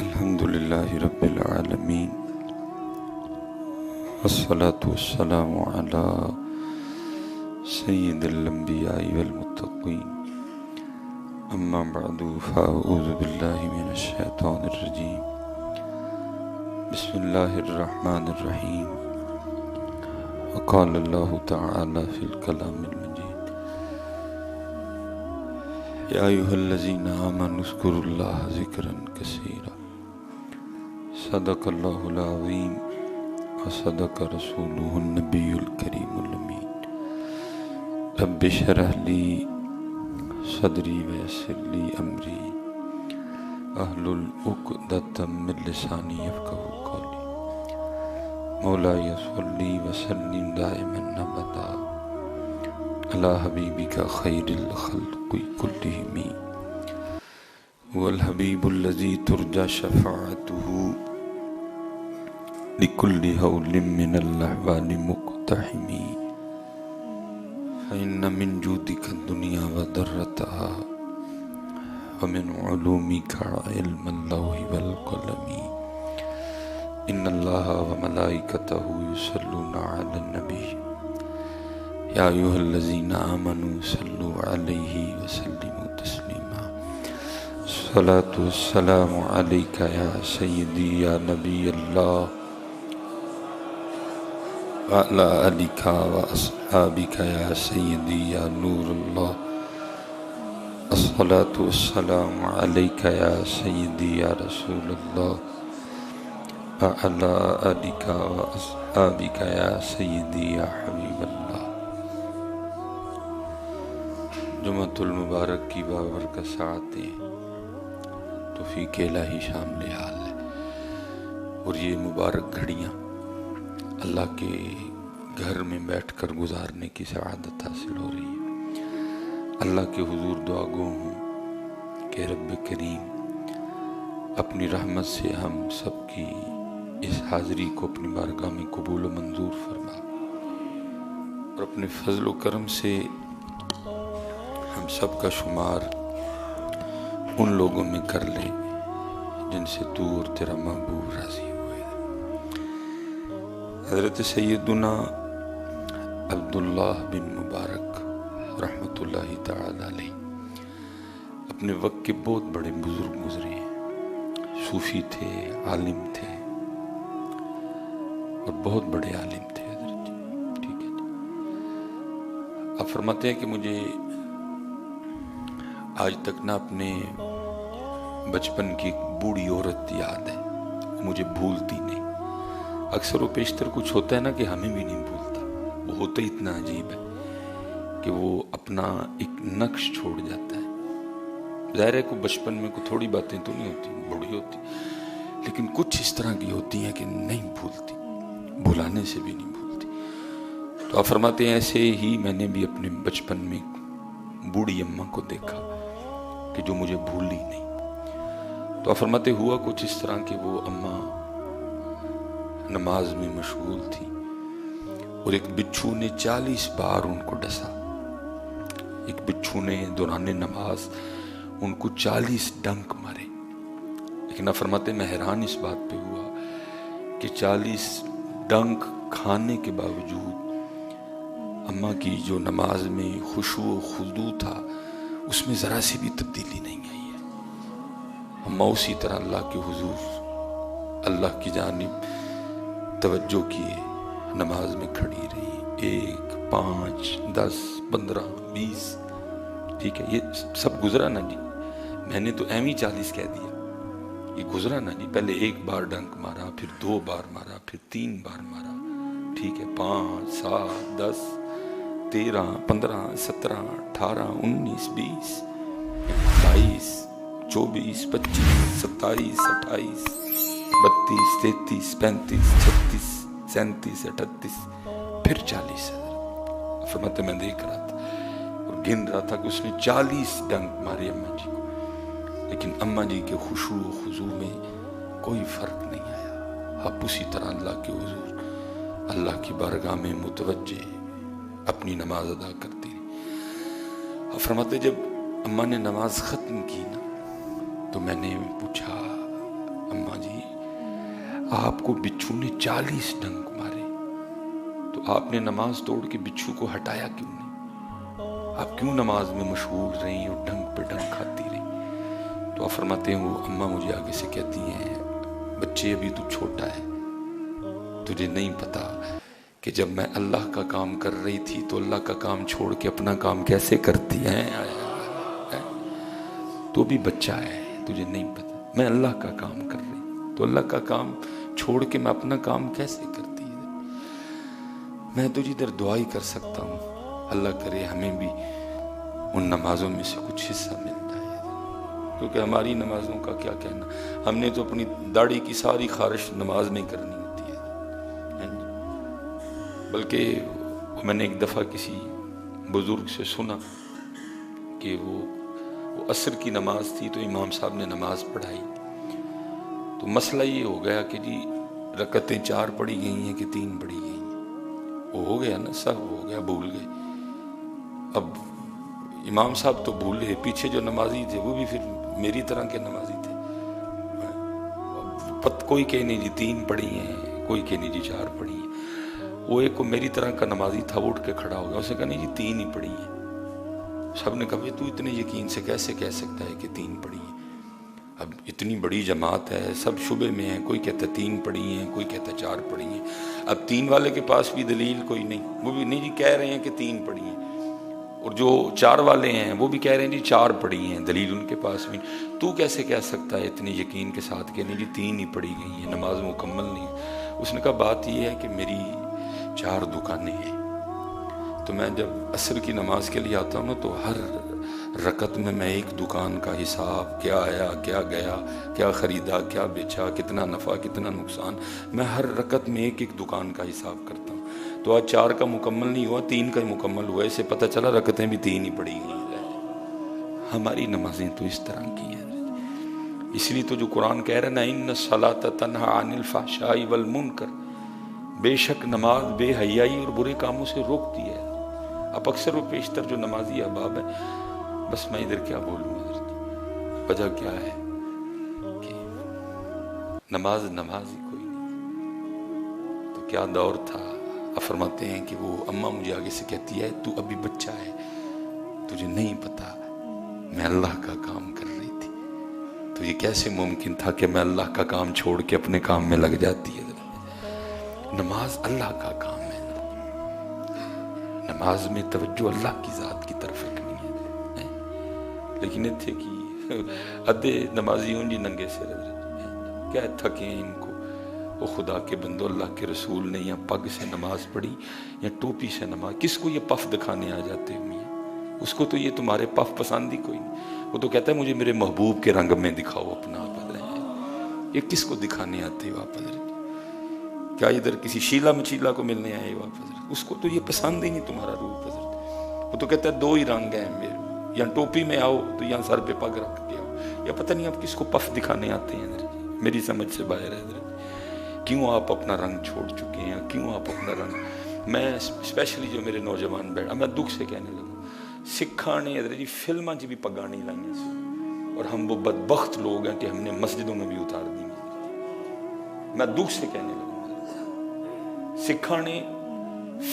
الحمد للہ رب العالمین والصلاة والسلام علی سید الانبیاء والمتقین اما بعد فاعوذ باللہ من الشیطان الرجیم بسم اللہ الرحمن الرحیم وقال اللہ تعالی فی الکلام المجید یا ایھا الذین آمنوا اذکروا اللہ ذکرا کثیرا صدق اللہ العظیم وصدق رسولہ النبی الکریم الامین رب اشرح لی صدری ویسر لی امری احلل عقدۃ من لسانی یفقہوا قولی مولاي صلی وسلم دائما ابدا علی حبیبک خیر الخلق کلہم هو الحبیب الذی ترجى شفاعته لكل هول من الأحوال مقتحم فإن من جودك الدنيا وضرتها ومن علومك علم اللوح والقلم إن الله وملائكته يصلون على النبي يا أيها الذين آمنوا صلوا عليه وسلموا تسليما الصلاة والسلام عليك يا سيدي يا نبي الله وعلى آلك وأصحابك يا سيدي يا نور الله الصلاة والسلام عليك يا سيدي يا رسول الله وعلى آلك وأصحابك يا سيدي يا حبيب الله جمعۃ المبارک کی بابرکت ساعتیں توفیق الہی شامل حال ہے، اور یہ مبارک گھڑیاں اللہ کے گھر میں بیٹھ کر گزارنے کی سعادت حاصل ہو رہی ہے۔ اللہ کے حضور دعا گو ہوں کہ رب کریم اپنی رحمت سے ہم سب کی اس حاضری کو اپنی بارگاہ میں قبول و منظور فرما، اور اپنے فضل و کرم سے ہم سب کا شمار ان لوگوں میں کر لے جن سے تو اور تیرا محبوب راضی ہوئے۔ حضرت سیدنا عبداللہ بن مبارک رحمۃ اللہ تعالی علیہ اپنے وقت کے بہت بڑے بزرگ گزرے ہیں، صوفی تھے، عالم تھے، اور بہت بڑے عالم تھے حضرت جی، ٹھیک ہے جی۔ آپ فرماتے ہیں کہ مجھے آج تک نہ اپنے بچپن کی ایک بوڑھی عورت یاد ہے، مجھے بھولتی نہیں۔ اکثر و بیشتر کچھ ہوتا ہے نا کہ ہمیں بھی نہیں بھولتا، وہ ہوتا ہی اتنا عجیب ہے کہ وہ اپنا ایک نقش چھوڑ جاتا ہے۔ ظاہر ہے کہ بچپن میں کوئی تھوڑی باتیں تو نہیں ہوتی، بڑی ہوتی، لیکن کچھ اس طرح کی ہوتی ہیں کہ نہیں بھولتی، بھلانے سے بھی نہیں بھولتی۔ تو آپ فرماتے ہیں ایسے ہی میں نے بھی اپنے بچپن میں بوڑھی اماں کو دیکھا کہ جو مجھے بھولی نہیں۔ تو آپ فرماتے ہوا کچھ اس طرح کہ وہ اماں نماز میں مشغول تھی، اور ایک بچھو نے 40 بار ان کو ڈسا۔ ایک بچھو نے دوران نماز ان کو 40 ڈنک مارے، لیکن آپ فرماتے میں حیران اس بات پہ ہوا کہ 40 ڈنک کھانے کے باوجود اماں کی جو نماز میں خشوع و خضوع تھا اس میں ذرا سی بھی تبدیلی نہیں آئی ہے۔ اماں اسی طرح اللہ کے حضور، اللہ کی جانب توجہ کیے نماز میں کھڑی رہی، 1 5 10 15 20، ٹھیک ہے، یہ سب گزرا نا جی، میں نے تو ایویں 40 کہہ دیا، یہ گزرا نا جی۔ پہلے 1 بار ڈنک مارا، پھر 2 بار مارا، پھر 3 بار مارا، ٹھیک ہے، 5 7 10 13 15 17 18 19 20 22 24 25 27 28 32 33 35 36 37 38 پھر 40۔ فرماتے میں دیکھ رہا تھا اور گن رہا تھا کہ اس نے 40 ڈنک مارے اماں جی کو، لیکن اماں جی کے خشوع و خضوع میں کوئی فرق نہیں آیا۔ آپ اسی طرح اللہ کے حضور، اللہ کی بارگاہ میں متوجہ اپنی نماز ادا کرتی رہی۔ آپ فرماتے جب اماں نے نماز ختم کی نا تو میں نے پوچھا آپ کو بچھو نے 40 ڈنک مارے تو آپ نے نماز توڑ کے بچھو کو ہٹایا کیوں نہیں؟ آپ کیوں نماز میں مشغول رہی اور ڈنک پہ ڈنک کھاتی رہی؟ تو آپ فرماتے ہیں وہ اماں مجھے آگے سے کہتی ہیں بچے ابھی تو چھوٹا ہے، تجھے نہیں پتا کہ جب میں اللہ کا کام کر رہی تھی تو اللہ کا کام چھوڑ کے اپنا کام کیسے کرتی ہے، تو بھی بچہ ہے، تجھے نہیں پتا میں اللہ کا کام کر رہی تو اللہ کا کام چھوڑ کے میں اپنا کام کیسے کرتی ہے۔ میں تجھے ادھر دعا ہی کر سکتا ہوں، اللہ کرے ہمیں بھی ان نمازوں میں سے کچھ حصہ مل جائے، کیونکہ ہماری نمازوں کا کیا کہنا، ہم نے تو اپنی داڑھی کی ساری خارش نماز میں کرنی ہوتی ہے۔ بلکہ میں نے ایک دفعہ کسی بزرگ سے سنا کہ وہ عصر کی نماز تھی تو امام صاحب نے نماز پڑھائی تو مسئلہ یہ ہو گیا کہ جی رکعتیں 4 پڑھی گئی ہیں کہ 3 پڑھی گئی ہیں، وہ ہو گیا نا، سب ہو گیا، بھول گئے۔ اب امام صاحب تو بھولے، پیچھے جو نمازی تھے وہ بھی پھر میری طرح کے نمازی تھے، کوئی کہ نہیں جی 3 پڑھی ہیں، کوئی کہ نہیں جی 4 پڑھی ہیں۔ وہ ایک کو میری طرح کا نمازی تھا، وہ اٹھ کے کھڑا ہو گیا، اسے کہا نہیں جی 3 ہی پڑھی ہیں۔ سب نے کہا تو اتنے یقین سے کیسے کہہ سکتا ہے کہ 3 پڑھی ہیں؟ اب اتنی بڑی جماعت ہے، سب شبے میں ہیں، کوئی کہتا ہے 3 پڑھی ہیں، کوئی کہتا ہے 4 پڑھی ہیں۔ اب 3 والے کے پاس بھی دلیل کوئی نہیں، وہ بھی نہیں جی کہہ رہے ہیں کہ 3 پڑھی ہیں، اور جو 4 والے ہیں وہ بھی کہہ رہے ہیں جی 4 پڑھی ہیں، دلیل ان کے پاس بھی۔ تو کیسے کہہ سکتا ہے اتنے یقین کے ساتھ کہ نہیں جی 3 ہی پڑھی گئی ہیں، نماز مکمل نہیں ہے؟ اس نے کہا بات یہ ہے کہ میری 4 دکانیں ہیں، تو میں جب عصر کی نماز کے لیے آتا ہوں نا تو ہر رکعت میں ایک دکان کا حساب، کیا آیا کیا گیا، کیا خریدا کیا بیچا، کتنا نفع کتنا نقصان، میں ہر رکعت میں ایک دکان کا حساب کرتا ہوں۔ تو آج 4 کا مکمل نہیں ہوا، 3 کا ہی مکمل ہوا، اسے پتہ چلا رکعتیں بھی 3 ہی پڑھی گئی ہیں۔ ہماری نمازیں تو اس طرح کی ہیں، اس لیے تو جو قرآن کہہ رہا ہے نا ان الصلاۃ تنہی عن الفحشاء والمنکر، بے شک نماز بے حیائی اور برے کاموں سے روکتی ہے۔ اب اکثر و بیشتر جو نمازی احباب ہیں، بس میں ادھر کیا بولوں، وجہ کیا ہے کہ نماز ہی کوئی نہیں۔ تو کیا دور تھا، فرماتے ہیں کہ وہ اماں مجھے آگے سے کہتی ہے تو ابھی بچہ ہے، تجھے نہیں پتا میں اللہ کا کام کر رہی تھی، تو یہ کیسے ممکن تھا کہ میں اللہ کا کام چھوڑ کے اپنے کام میں لگ جاتی ہے۔ نماز اللہ کا کام ہے، نماز میں توجہ اللہ کی ذات کی طرف رکھنی ہے، لیکن اتھے کی ادھے نمازی ہوں جی ننگے سے کیا تھکے ان کو، وہ خدا کے بندو، اللہ کے رسول نے یا پگ سے نماز پڑھی یا ٹوپی سے نماز، کس کو یہ پف دکھانے آ جاتے ہوئے ہیں؟ اس کو تو یہ تمہارے پف پسند ہی کوئی نہیں، وہ تو کہتا ہے مجھے میرے محبوب کے رنگ میں دکھاؤ اپنا آپ ادھر، یہ کس کو دکھانے آتے ہو آپ ادھر؟ کیا ادھر کسی شیلا مچیلا کو ملنے آئے ہو آپ ادھر؟ اس کو تو یہ پسند ہی نہیں تمہارا روپ ادھر، وہ تو کہتا ہے 2 ہی رنگ ہیں میرے، یا ٹوپی میں آؤ تو یا سر پہ پگ رکھ کے آؤ، یا پتہ نہیں آپ کس کو پف دکھانے آتے ہیں ادھر، میری سمجھ سے باہر ہے ادھر۔ کیوں آپ اپنا رنگ چھوڑ چکے ہیں، کیوں آپ اپنا رنگ، میں اسپیشلی جو میرے نوجوان بیٹھا، میں دکھ سے کہنے لگا سکھاں نے ادھر جی فلماں چ بھی پگاں نہیں لائیں سی، اور ہم وہ بدبخت لوگ ہیں کہ ہم نے مسجدوں میں بھی اتار دی۔ میں دکھ سے کہنے لگا سکھاں نے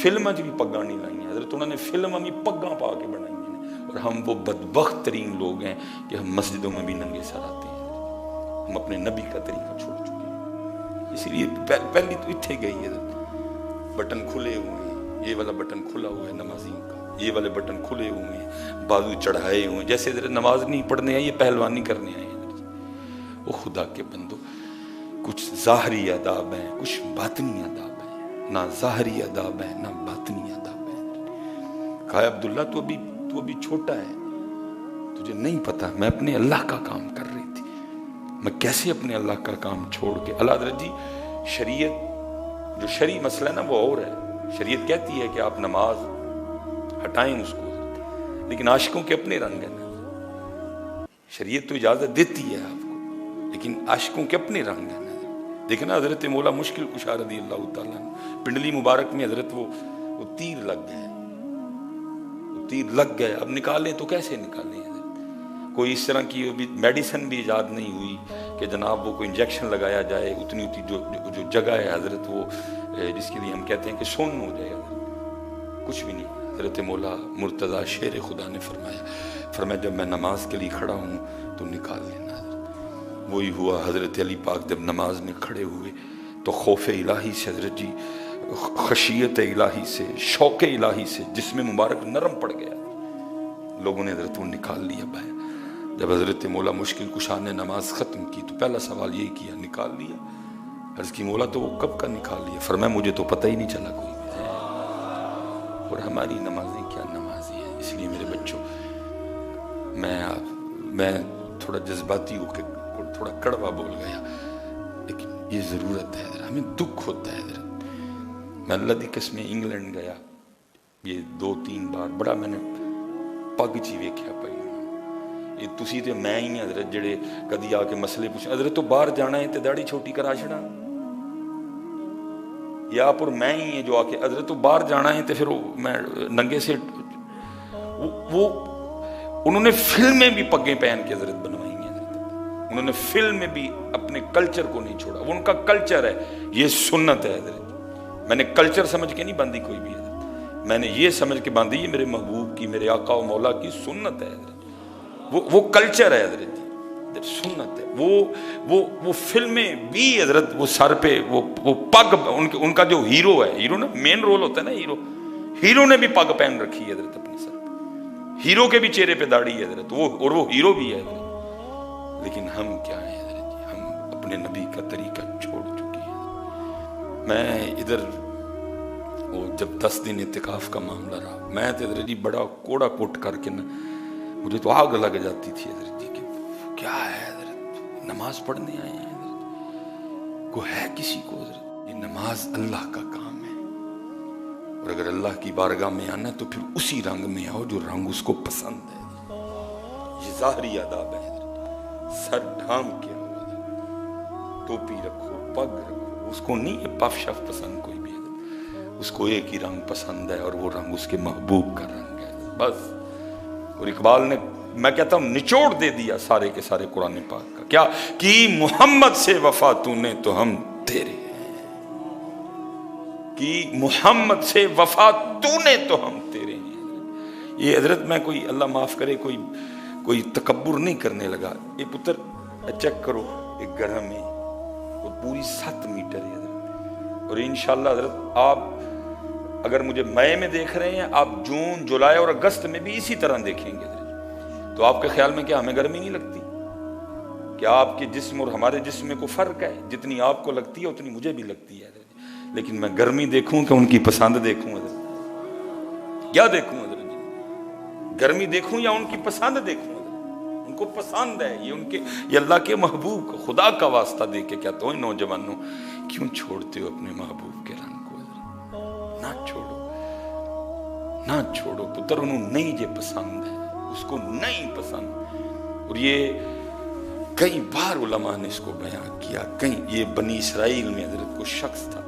فلماں چ بھی پگاں نہیں لائیں حضرت، انہوں نے فلماں بھی پگاں پا کے بنائی ہیں، اور ہم وہ بدبخت ترین لوگ ہیں کہ ہم مسجدوں میں بھی ننگے سر آتے ہیں، ہم اپنے نبی کا طریقہ چھوڑ چکے ہیں۔ اسی لیے پہلی تو اتھے گئی ہے، بٹن کھلے ہوئے ہیں، یہ والا بٹن کھلا ہوا ہے نمازیوں کا، یہ والے بٹن کھلے ہوئے ہیں، بازو چڑھائے ہوئے ہیں، جیسے ادھر نماز نہیں پڑھنے آئے، یہ پہلوانی کرنے آئے ہیں۔ وہ خدا کے بندو، کچھ ظاہری آداب ہیں، کچھ باطنی آداب ہیں، نہ ظاہری آداب ہیں نہ باطنی آداب ہیں۔ کہا عبداللہ تو ابھی چھوٹا ہے، تجھے نہیں پتا میں اپنے اللہ کا کام کر رہی تھی، میں کیسے اپنے اللہ کا کام چھوڑ کے۔ اللہ حضرت جی شریعت جو شرعی مسئلہ ہے نا وہ اور ہے، شریعت کہتی ہے کہ آپ نماز ہٹائیں اس کو، لیکن عاشقوں کے اپنے رنگ ہیں نا، شریعت تو اجازت دیتی ہے آپ کو، لیکن عاشقوں کے اپنے رنگ ہیں نا۔ دیکھنا حضرت مولا مشکل کشا رضی اللہ تعالیٰ پنڈلی مبارک میں حضرت وہ تیر لگ گئے، وہ تیر لگ گئے، اب نکالیں تو کیسے نکالیں؟ کوئی اس طرح کی میڈیسن بھی ایجاد نہیں ہوئی کہ جناب وہ کوئی انجیکشن لگایا جائے، اتنی جو جگہ ہے حضرت وہ جس کے لیے ہم کہتے ہیں کہ سن ہو جائے حضرت، کچھ بھی نہیں۔ حضرت مولا مرتضیٰ شیر خدا نے فرمایا جب میں نماز کے لیے کھڑا ہوں تو نکال لینا حضرت۔ وہی ہوا، حضرت علی پاک جب نماز میں کھڑے ہوئے تو خوف الہی سے حضرت جی، خشیت الہی سے، شوق الہی سے جسم مبارک نرم پڑ گیا، لوگوں نے حضرت وہ نکال لیا باہر۔ جب حضرت مولا مشکل کشا نے نماز ختم کی تو پہلا سوال یہی کیا، نکال لیا؟ عرض کی مولا تو وہ کب کا نکال لیا؟ فرمایا مجھے تو پتہ ہی نہیں چلا کوئی بھی۔ اور ہماری نمازیں کیا نمازی ہیں۔ اس لیے میرے بچوں، میں تھوڑا جذباتی ہو کے تھوڑا کڑوا بول گیا، لیکن یہ ضرورت ہے حضرت، ہمیں دکھ ہوتا ہے حضرت۔ میں اللہ دی قسم انگلینڈ گیا یہ 2-3 بار، بڑا میں نے پگ چی ویکھیا پئی، یہ تسی تے میں ہی ہیں حضرت جڑے کدی آ کے مسئلے پوچھیں حضرت تو باہر جانا ہے تے داڑھی چھوٹی کرا چھڑا، یا پر میں ہی ہیں جو آ کے حضرت تو باہر جانا ہے تے پھر میں ننگے سے وہ انہوں نے فلمیں بھی پگیں پہن کے حضرت بنوائی ہیں حضرت، انہوں نے فلم میں بھی اپنے کلچر کو نہیں چھوڑا، وہ ان کا کلچر ہے، یہ سنت ہے حضرت۔ میں نے کلچر سمجھ کے نہیں باندھی کوئی بھی حضرت، میں نے یہ سمجھ کے باندھی یہ میرے محبوب کی، میرے آقا و مولا کی سنت ہے حضرت، وہ کلچر ہے حضرت جی، سنت ہے۔ وہ فلمیں بھی حضرت، وہ سر پہ وہ پگ، ان کا جو ہیرو ہے، ہیرو نا مین رول ہوتا ہے نا، ہیرو نے بھی پگ پہن رکھی ہے حضرت اپنے سر پہ، ہیرو کے بھی چہرے پہ داڑھی ہے حضرت، اور وہ ہیرو بھی ہے حضرت۔ لیکن ہم کیا ہیں حضرت جی، ہم اپنے نبی کا طریقہ چھوڑ چکے ہیں۔ میں ادھر وہ جب 10 دن اعتکاف کا معاملہ رہا، میں تو حضرت جی بڑا کوڑا کوٹ کر کے نا، مجھے تو آگ لگ جاتی تھی حضرت جی کہ کیا ہے حضرت، نماز پڑھنے آئے ہیں حضرت، کو ہے کسی کو حضرت، یہ نماز اللہ کا کام ہے، اور اگر اللہ کی بارگاہ میں آنا تو پھر اسی رنگ میں آؤ جو رنگ اس کو پسند ہے۔ یہ ظاہری آداب ہے حضرت، سر ڈھام کے آؤ حضرت، ٹوپی رکھو، پگ رکھو، اس کو نہیں ہے پف شف پسند کوئی بھی حضرت، اس کو ایک ہی رنگ پسند ہے اور وہ رنگ اس کے محبوب کا رنگ ہے بس۔ اور اقبال نے، میں کہتا ہوں، نچوڑ دے دیا سارے کے سارے قرآن پاک کا، کیا کہ محمد سے وفا تو نے تو ہم تیرے ہیں، کہ محمد سے وفا تو نے تو ہم تیرے ہیں۔ یہ حضرت میں کوئی، اللہ معاف کرے، کوئی تکبر نہیں کرنے لگا، یہ پتر چیک کرو، ایک گھر میں اور پوری 7 میٹر ہے حضرت، اور انشاءاللہ حضرت آپ اگر مجھے مئی میں دیکھ رہے ہیں، آپ جون، جولائی اور اگست میں بھی اسی طرح دیکھیں گے حضرت، تو آپ کے خیال میں کیا ہمیں گرمی نہیں لگتی؟ کیا آپ کے جسم اور ہمارے جسم میں کوئی فرق ہے؟ جتنی آپ کو لگتی ہے اتنی مجھے بھی لگتی ہے حضرت، لیکن میں گرمی دیکھوں کہ ان کی پسند دیکھوں حضرت، کیا دیکھوں حضرت جی؟ گرمی دیکھوں یا ان کی پسند دیکھوں حضرت؟ ان کو پسند ہے، یہ اللہ کے محبوب کو، خدا کا واسطہ دے کے کہتا ہوں نوجوانوں، کیوں چھوڑتے ہو اپنے محبوب کے رنگ کو حضرت؟ نہ چھوڑو پتر، انہوں نہیں یہ پسند ہے، اس کو نہیں پسند۔ اور یہ کئی بار علماء نے اس کو بیان کیا، یہ بنی اسرائیل میں حضرت کو شخص تھا،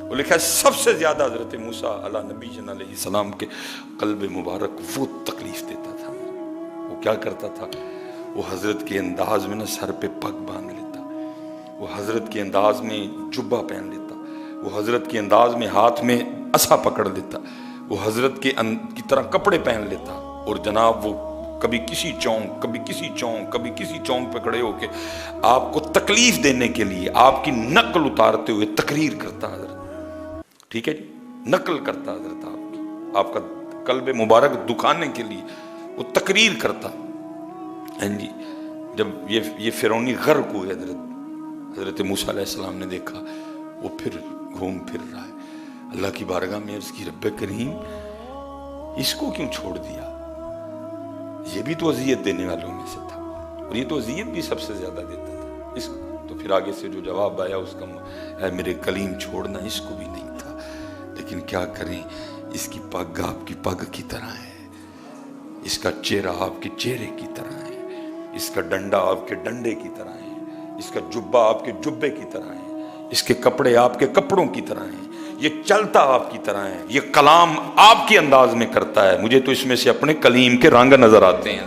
وہ لکھا ہے سب سے زیادہ حضرت موسیٰ علیہ نبی علیہ السلام کے قلب مبارک وہ تکلیف دیتا تھا۔ وہ کیا کرتا تھا؟ وہ حضرت کے انداز میں نا سر پہ پگ باندھ لیتا، وہ حضرت کے انداز میں جبہ پہن لیتا، وہ حضرت کے انداز میں ہاتھ میں عصا پکڑ لیتا، وہ حضرت کی طرح کپڑے پہن لیتا، اور جناب وہ کبھی کسی چونک، کبھی کسی چونک، کبھی کسی چونک پہ کھڑے ہو کے آپ کو تکلیف دینے کے لیے آپ کی نقل اتارتے ہوئے تقریر کرتا حضرت، ٹھیک ہے جی، نقل کرتا حضرت آپ کا قلب مبارک دکھانے کے لیے وہ تقریر کرتا۔ ہاں جی، جب یہ فرعونی غرق ہوئے حضرت موسیٰ علیہ السلام نے دیکھا وہ پھر گھوم پھر رہا ہے، اللہ کی بارگاہ میں عرض کی رب کریم اس کو کیوں چھوڑ دیا؟ یہ بھی تو اذیت دینے والوں میں سے تھا، اور یہ تو اذیت بھی سب سے زیادہ دیتا تھا اس کو۔ تو پھر آگے سے جو جواب آیا اس کا، اے میرے کلیم چھوڑنا اس کو بھی نہیں تھا، لیکن کیا کریں، اس کی پگ آپ کی پگ کی طرح ہے، اس کا چہرہ آپ کے چہرے کی طرح ہے، اس کا ڈنڈا آپ کے ڈنڈے کی طرح ہے، اس کا جبہ آپ کے جبے کی طرح ہے، اس کے کپڑے آپ کے کپڑوں کی طرح ہیں، یہ چلتا آپ کی طرح ہے، یہ کلام آپ کے انداز میں کرتا ہے، مجھے تو اس میں سے اپنے کلیم کے رنگ نظر آتے ہیں۔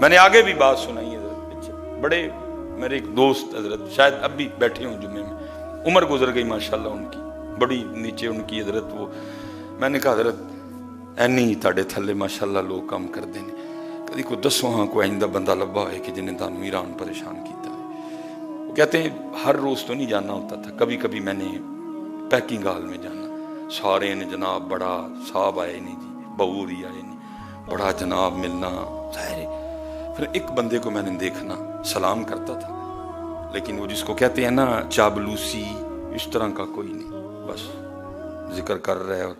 میں نے آگے بھی بات سنائی ہے حضرت، بڑے میرے ایک دوست حضرت شاید اب بھی بیٹھے ہوں جمعے میں، عمر گزر گئی ماشاءاللہ ان کی، بڑی نیچے ان کی حضرت، وہ میں نے کہا حضرت اینی تاڑے تھلے ماشاءاللہ لوگ کام کر دینے، کدی کو دسو ہاں کوئی آئندہ بندہ لبا ہے کہ جنہیں تانو ایران پریشان کیتا ہے۔ وہ کہتے ہیں ہر روز تو نہیں جانا ہوتا تھا، کبھی کبھی میں نے پیکنگ ہال میں جانا، سارے نے جناب بڑا صاحب آئے نہیں جی، بہو ہی آئے نہیں، بڑا جناب ملنا ظاہر ہے۔ پھر ایک بندے کو میں نے دیکھنا، سلام کرتا تھا لیکن وہ جس کو کہتے ہیں نا چابلوسی، اس طرح کا کوئی نہیں، بس ذکر کر رہے ہیں۔ اور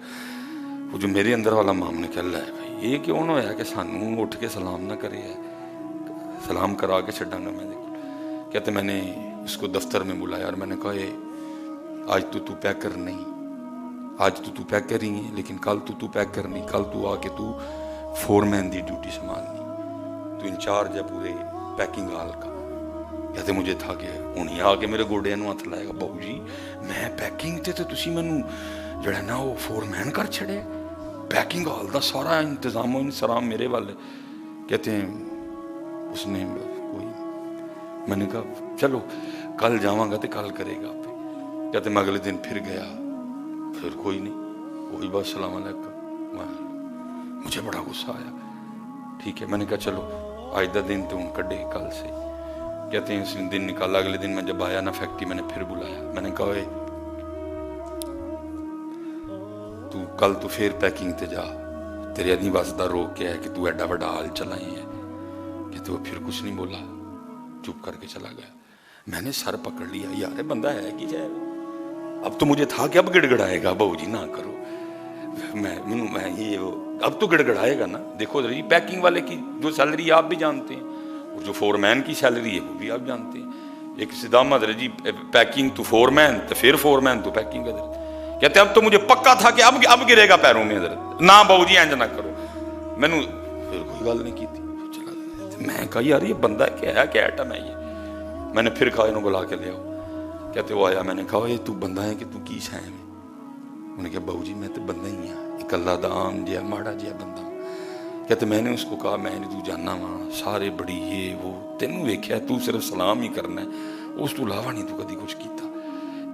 وہ جو میرے اندر والا مام نے کہا اللہ ہے بھائی یہ کیوں نہ ہوا کہ سانوں اٹھ کے سلام نہ کرے ہے، سلام کرا کے چھڑا گا میں دیکھو۔ کہتے میں نے اس کو دفتر میں بلایا اور میں نے کہا اے آج تو پیکر نہیں، آج تو پیکر ہی ہے لیکن کل تو پیکر نہیں، کل تو آ کے تو فورمین دی ڈیوٹی سنبھالنی، تو انچارج ہے پورے پیکنگ ہال کا۔ کہتے مجھے تھا کہ انہیں آ کے میرے گوڑے نو ہاتھ لائے گا، بہو جی میں پیکنگ تے تسی مینوں جڑا نا وہ فورمین کر چھڑے، پیکنگ ہال دا سارا انتظام و انسرام میرے والے۔ کہتے ہیں اس نے کوئی، میں نے کہا چلو کل جاواں گا تے کل کرے گا پہ۔ کہتے میں اگلے دن پھر گیا، پھر کوئی نہیں، وہی بات السلام علیکم۔ مجھے بڑا غصہ آیا، ٹھیک ہے میں نے کہا چلو آج دا دن تو ان کڈے کل سے۔ کہتے ہیں اس دن نکالا، اگلے دن میں جب آیا نا فیکٹری میں نے پھر بلایا، میں نے کہا اے تو کل تو پھر پیکنگ تے جا، تیرے ادنی واسطہ روک کے ہے کہ تو ایڈا بڑا حال چلائی ہے کہ تو پھر کچھ نہیں بولا، چپ کر کے چلا گیا۔ میں نے سر پکڑ لیا، یار بندہ ہے کہ جائے، اب تو مجھے تھا کہ اب گڑ گڑائے گا، بہو جی نہ کرو، میں یہ اب تو گڑ گڑائے گا نا۔ دیکھو ذرا پیکنگ والے کی جو سیلری آپ بھی جانتے ہیں اور جو فورمین کی سیلری ہے وہ بھی آپ جانتے ہیں، ایک صدامہ ذرا جی پیکنگ تو فورمین تو پھر فورمین تو پیکنگ کا۔ کہتے اب تو مجھے پکا تھا کہ اب گرے گا پیروں میں حضرت، نہ بہو جی اینج نہ کرو۔ میں نے پھر کوئی گل نہیں کی تھی، چلا میں کہا یار یہ بندہ کیا ہے، کیا ایٹم ہے یہ۔ میں نے پھر کہا انہوں بلا کے لے آؤ۔ کہتے وہ آیا، میں نے کہا یہ تو بندہ ہے کہ تو کی شے میں؟ انہوں نے کہا بہو جی میں تو بندہ ہی ہاں، ایک اللہ دا عام جہا ماڑا جہا بندہ ہوں۔ کہتے میں نے اس کو کہا میں نے تو جاننا وہاں سارے بڑی یہ وہ تینوں ویکھیا تو صرف سلام ہی کرنا ہے، اس تو علاوہ نہیں تو کدی کچھ کیتا۔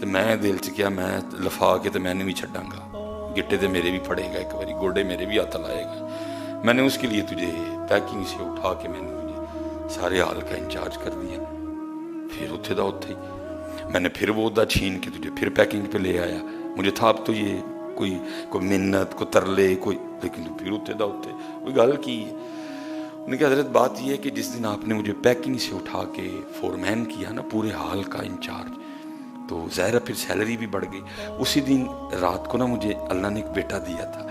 تو میں دل چ کیا میں لفا کے تو میں نے بھی چھڈاں گا، گٹے تے میرے بھی پھڑے گا ایک باری، گوڑے میرے بھی ہاتھ لائے گا۔ میں نے اس کے لیے تجھے پیکنگ سے اٹھا کے میں نے تجھے سارے حال کا انچارج کر دیا، پھر اتھے دا اتھے ہی میں نے پھر وہ عہدہ چھین کے تجھے پھر پیکنگ پہ لے آیا۔ مجھے تھا اب تو یہ کوئی منت کو ترلے کوئی، لیکن تو پھر اتھے دا اتھے کوئی گل کی ہے۔ انہوں نے کہا حضرت بات یہ ہے کہ جس دن آپ نے مجھے پیکنگ سے اٹھا کے فورمین کیا نا پورے حال کا انچارج، تو ظاہر پھر سیلری بھی بڑھ گئی۔ اسی دن رات کو نا مجھے اللہ نے ایک بیٹا دیا تھا،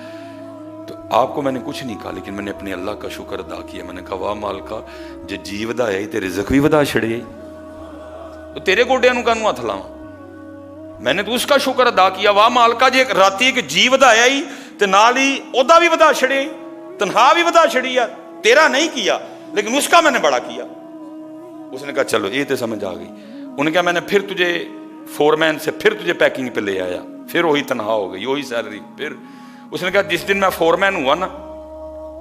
تو آپ کو میں نے کچھ نہیں کہا لیکن میں نے اپنے اللہ کا شکر ادا کیا۔ میں نے کہا واہ مالکا جے جی ودایا تے رزق بھی ودا چھڑے، تو تیرے گوڈے نو کانوں ہاتھ لاواں؟ میں نے تو اس کا شکر ادا کیا، واہ مالکا جے راتی ایک جی ودایا ہی تے نال ہی عہدہ بھی ودا چھڑے، تنخواہ بھی ودا چھڑی ہے، تیرا نہیں کیا لیکن اس کا میں نے بڑا کیا۔ اس نے کہا چلو یہ تو سمجھ آ گئی۔ انہوں نے کہا میں نے پھر تجھے فورمین سے پھر تجھے پیکنگ پہ لے آیا، پھر وہی تنخواہ ہو گئی، وہی سیلری۔ پھر اس نے کہا جس دن میں فورمین ہوا نا،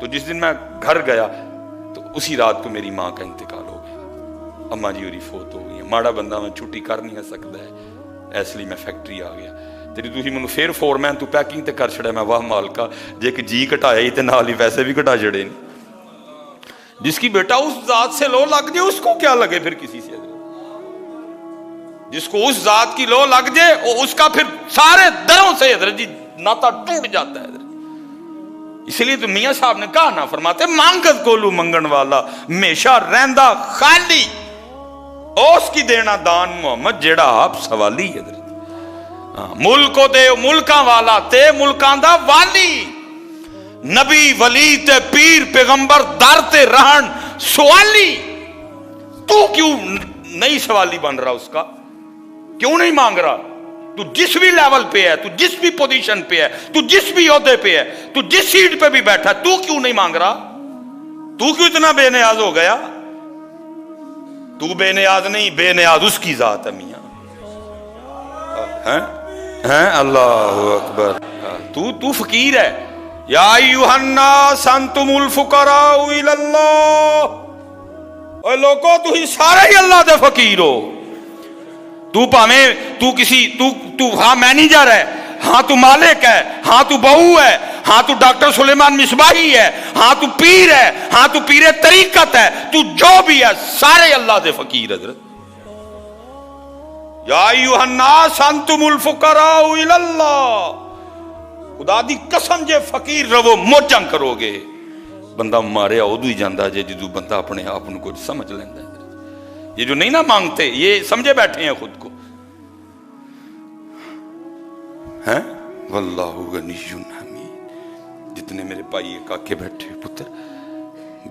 تو جس دن میں گھر گیا تو اسی رات کو میری ماں کا انتقال ہو گیا، اماں جی ہوری فوت ہو گئی۔ ماڑا بندہ میں چھٹی کر نہیں سکتا ہے، اس لیے میں فیکٹری آ گیا۔ تیری تھی مجھے پھر فورمین تو پیکنگ تے کر چھڑا۔ میں واہ مالکا جے کہ جی کٹایا ہی تے نال ہی ویسے بھی کٹا چھڑے نہیں۔ جس کی بیٹا اس ذات سے لو لگ جائے اس کو کیا لگے پھر کسی سے، جس کو اس ذات کی لو لگ جائے اس کا پھر سارے دروں سے حضرت جی ناتا ٹوٹ جاتا ہے حضرت۔ اس لیے تو میاں صاحب نے کہا نا، فرماتے مانگت کولو منگن والا ہمیشہ رہندا خالی، اس کی دینا دان محمد جیڑا آپ سوالی حضرت۔ ملک دے ملکاں والا تے ملکاں دا والی، نبی ولی تے پیر پیغمبر در تے رہن سوالی۔ تو کیوں نہیں سوالی بن رہا، اس کا کیوں نہیں مانگ رہا؟ تو جس بھی لیول پہ ہے، تو جس بھی پوزیشن پہ ہے، تو جس بھی عہدے پہ ہے، تو جس سیٹ پہ بھی بیٹھا ہے، تو کیوں نہیں مانگ رہا؟ تو کیوں اتنا بے نیاز ہو گیا؟ تو بے نیاز نہیں، بے نیاز اس کی ذات ہے میاں۔ اللہ اکبر۔ تو فقیر ہے۔ یا ایھا الناس انتم الفقراء الی اللہ، اور لوگوں تو ہی سارے ہی اللہ دے فقیر ہو. تو پاویں تو ہاں مینیجر ہے، ہاں تو مالک ہے، ہاں تو بہو ہے، ہاں تو ڈاکٹر سلیمان مصباحی ہے، ہاں تو پیر ہے، ہاں تو پیر طریقت ہے، تو جو بھی ہے سارے اللہ دے فقیر. حضرت یا ایھا الناس انتم الفقراء الی اللہ، خدا دی قسم جے فقیر رہو موجاں کرو گے بندہ ماریا ادو ہی جاندہ جے جدو بندہ اپنے آپ کو کچھ سمجھ لیندہ ہے. یہ جو نہیں نہ مانگتے یہ سمجھے بیٹھے ہیں خود کو. ہیں واللہ غنی حمید. جتنے میرے بھائی کاکے بیٹھے پتر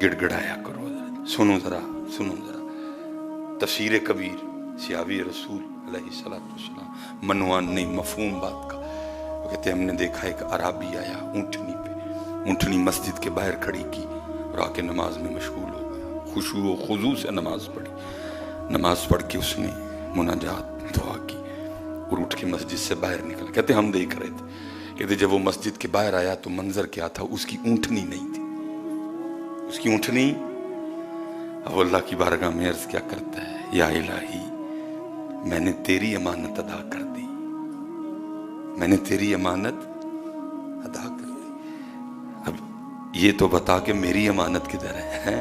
گڑ گڑایا کرو. سنو ذرا تفسیر کبیر صحابی رسول علیہ السلام منوان نہیں مفہوم بات کا. وہ کہتے ہیں ہم نے دیکھا ایک عرابی آیا اونٹنی پہ، اونٹنی مسجد کے باہر کھڑی کی اور آ کے نماز میں مشغول ہو گیا. خشوع و خضوع سے نماز پڑھی. نماز پڑھ کے اس نے مناجات دعا کی اور اٹھ کے مسجد سے باہر نکلا. کہتے ہم دیکھ رہے تھے. کہتے جب وہ مسجد کے باہر آیا تو منظر کیا تھا، اس کی اونٹنی نہیں تھی. اس کی اونٹنی. اب اللہ کی بارگاہ میں عرض کیا کرتا ہے، یا الہی میں نے تیری امانت ادا کر دی، میں نے تیری امانت ادا کر دی. اب یہ تو بتا کہ میری امانت کدھر ہے.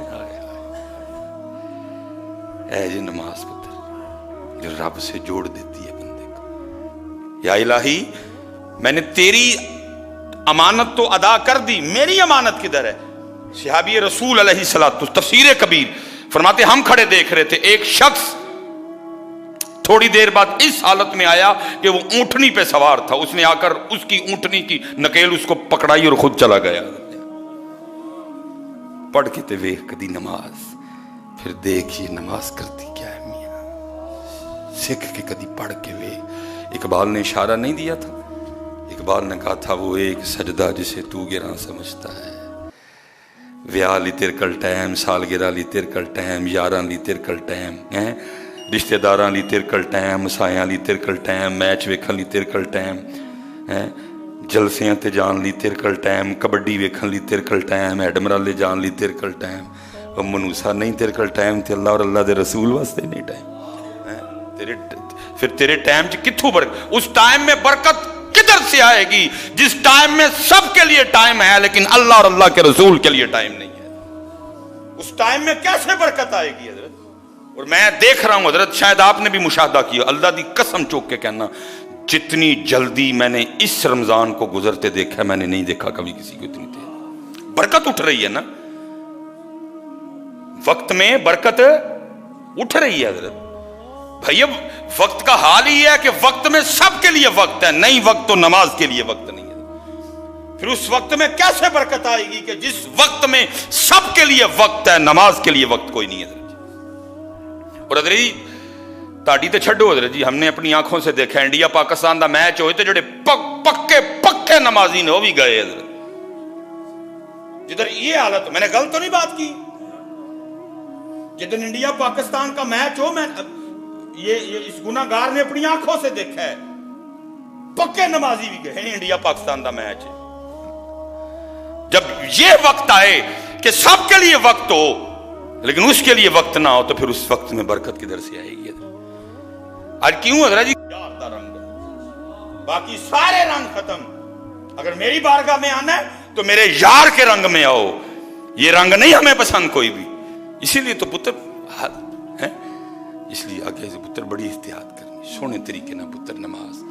اے جی نماز پتر جو رب سے جوڑ دیتی ہے بندے کو. یا الہی میں نے تیری امانت تو ادا کر دی، میری امانت کدھر ہے. صحابی رسول علیہ السلام تفسیر کبیر فرماتے ہم کھڑے دیکھ رہے تھے، ایک شخص تھوڑی دیر بعد اس حالت میں آیا کہ وہ اونٹنی پہ سوار تھا. اس نے آ کر اس کی اونٹنی کی نکیل اس کو پکڑائی اور خود چلا گیا. پڑھ کے تے ویکھ کدی نماز، پھر دیکھیے نماز کرتی کیا ہے میاں. سکھ کے کدی پڑھ کے ویکھ. اقبال نے اشارہ نہیں دیا تھا؟ اقبال نے کہا تھا وہ ایک سجدہ جسے تو گراں سمجھتا ہے، ویاہ لی تیر کل ٹائم، سالگرہ لی تیر کل ٹائم، یاراں لی تیر کل ٹائم، رشتہ داراں لی تیر کل ٹائم، مسایاں لی تیر کل ٹائم، میچ ویکھن لی تیر کل ٹائم، جلسیاں تے جان لی تیر کل ٹائم، کبڈی ویکھن لی تیر کل ٹائم، ایڈمرل لے جان لی تیر کل ٹائم. منوسا نہیں تیر کل ٹائم تے اللہ اور اللہ دے رسول واسطے نہیں ٹائم. پھر تیرے ٹائم چ کتھوں برکت؟ اس ٹائم میں برکت کدھر سے آئے گی جس ٹائم میں سب کے لیے ٹائم ہے لیکن اللہ اور اللہ کے رسول کے لیے ٹائم نہیں ہے؟ اس ٹائم میں کیسے برکت آئے گی حضرت؟ اور میں دیکھ رہا ہوں حضرت، شاید آپ نے بھی مشاہدہ کیا، اللہ دی قسم چوک کے کہنا جتنی جلدی میں نے اس رمضان کو گزرتے دیکھا میں نے نہیں دیکھا کبھی کسی کو اتنی دیر. برکت اٹھ رہی ہے نا، وقت میں برکت اٹھ رہی ہے حضرت. بھائی اب وقت کا حال ہی ہے کہ وقت میں سب کے لیے وقت ہے، نہیں وقت تو نماز کے لیے وقت نہیں ہے. پھر اس وقت میں کیسے برکت آئے گی کہ جس وقت میں سب کے لیے وقت ہے، نماز کے لیے وقت کوئی نہیں ہے. اور حضرت جی تاڑی تے چھڈو حضرت جی، ہم نے اپنی آنکھوں سے دیکھا انڈیا پاکستان دا میچ ہوئے تھے، جڑے پکے نمازی نے وہ بھی گئے حضرت. جدھر یہ حالت، میں نے غلط تو نہیں بات کی، جدھر انڈیا پاکستان کا میچ ہو، میں یہ اس گناہگار نے اپنی آنکھوں سے دیکھا ہے، پکے نمازی بھی گئے ہیں. انڈیا پاکستان دا میچ ہے. جب یہ وقت آئے کہ سب کے لیے وقت ہو لیکن اس کے لیے وقت نہ ہو تو پھر اس وقت میں برکت کدھر سے آئے گی؟ آج کیوں حضرت جی یار دا رنگ ہے، باقی سارے رنگ ختم. اگر میری بارگاہ میں آنا ہے تو میرے یار کے رنگ میں آؤ. یہ رنگ نہیں ہمیں پسند کوئی بھی. اسی لیے تو پتر ہے، اس لیے آگے سے پتر بڑی احتیاط کرنی، سونے طریقے نہ پتر نماز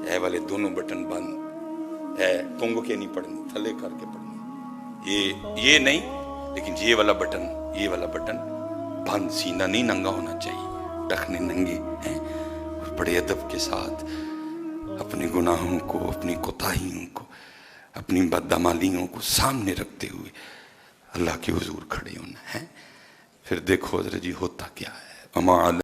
اے والے دونوں بٹن بند، اے تونگ کے نہیں پڑھنی، تھلے کر کے پڑھنی، یہ نہیں، لیکن یہ والا بٹن بند. سینہ نہیں ننگا ہونا چاہیے، ٹخنے ننگے ہیں، اور بڑے ادب کے ساتھ اپنے گناہوں کو، اپنی کوتاہیوں کو، اپنی بدعمالیوں کو سامنے رکھتے ہوئے اللہ کے حضور کھڑے ہونا ہے. پھر دیکھو حضرت جی ہوتا کیا ہے.